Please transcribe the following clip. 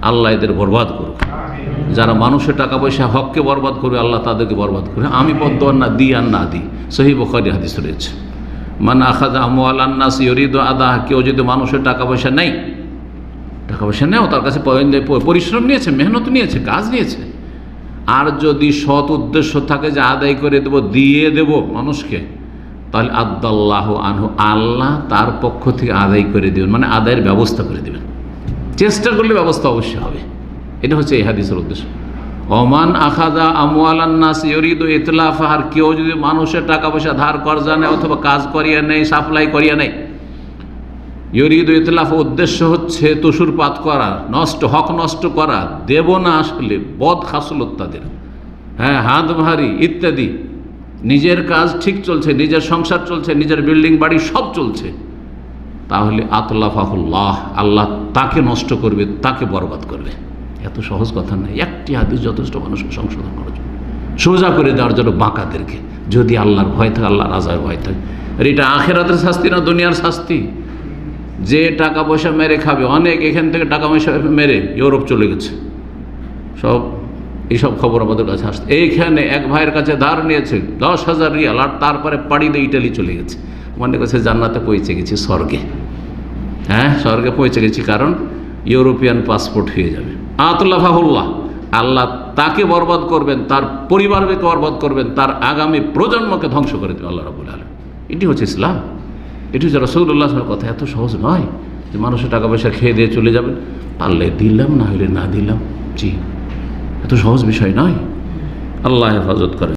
আল্লাহ এদের বরবাদ করুক। যারা মানুষের টাকা পয়সা হককে বরবাদ করবে আল্লাহ তাদেরকে বরবাদ করবে। আমি বদদোয়া না দিই আর না দিই, সহিহ বুখারী হাদিস রয়েছে। মান আখাযা আমওয়ালান নাস ইউরিদু আদাহা, কেউ যদি মানুষের টাকা পয়সা নেয়, টাকা পয়সা নেও, তার কাছে পরিশ্রম নিয়েছে, মেহনত নিয়েছে, কাজ নিয়েছে, আর যদি সৎ উদ্দেশ্য থাকে যে আদায় করে দেব, দিয়ে দেব মানুষকে, তাহলে আদাল্লাহু আনহু, আল্লাহ তার পক্ষ থেকে আদায় করে দেবেন, মানে আদায়ের ব্যবস্থা করে দেবেন। চেষ্টা করলে ব্যবস্থা অবশ্যই হবে। এটা হচ্ছে এই হাদিসের উদ্দেশ্য। ওমান আখাযা আমওয়ালান নাস ইউরিদু ইতলাফা, আর কেউ যদি মানুষের টাকা পয়সা ধার কর্জা নেয় অথবা কাজ করিয়ে নেয়, সাপ্লাই করিয়ে নেয়, ইউরিদু ইতলাফা, উদ্দেশ্য হচ্ছে তুষুরপাত করা, নষ্ট, হক নষ্ট করা, দেব না আসলে, বদ খাসলত তাদের, হ্যাঁ, হাত ভারী ইত্যাদি, নিজের কাজ ঠিক চলছে, নিজের সংসার চলছে, নিজের বিল্ডিং বাড়ি সব চলছে, তাহলে আতলাফাহুল্লাহ, আল্লাহ তাকে নষ্ট করবে, তাকে বরবাদ করবে। এত সহজ কথা নয়। একটি হাদিস যথেষ্ট মানুষকে সংশোধন করার জন্য, সোজা করে দেওয়ার জন্য বাঁকাদেরকে, যদি আল্লাহর ভয় থাকে, আল্লাহর রাজার ভয় থাকে। আর এটা আখিরাতের শাস্তি না দুনিয়ার শাস্তি। যে টাকা পয়সা মেরে খাবে, অনেক এখান থেকে টাকা পয়সা মেরে ইউরোপ চলে গেছে, সব এইসব খবর আমাদের কাছে আসছে। এইখানে এক ভাইয়ের কাছে ধার নিয়েছে 10,000 রিয়াল, আর তারপরে পাড়ি দিয়ে ইটালি চলে গেছে, মনে করছে জান্নাতে পৌঁছে গেছি, স্বর্গে। হ্যাঁ, স্বর্গে পৌঁছে গেছি, কারণ ইউরোপিয়ান পাসপোর্ট হয়ে যাবে। আতলাফাহুল্লাহ, আল্লাহ তাকে বরবাদ করবেন, তার পরিবারকে বরবাদ করবেন, তার আগামী প্রজন্মকে ধ্বংস করে দেবেন আল্লাহ রাব্বুল আলামিন। এটি হচ্ছে ইসলাম, এটি হচ্ছে রাসূলুল্লাহ সাল্লাল্লাহু আলাইহি ওয়াসাল্লামের কথা। এত সহজ নয় যে মানুষের টাকা পয়সা খেয়ে দিয়ে চলে যাবেন, পারলে দিলাম, না হলে না দিলাম। জি, এত সহজ বিষয় নয়। আল্লাহ হেফাজত করে।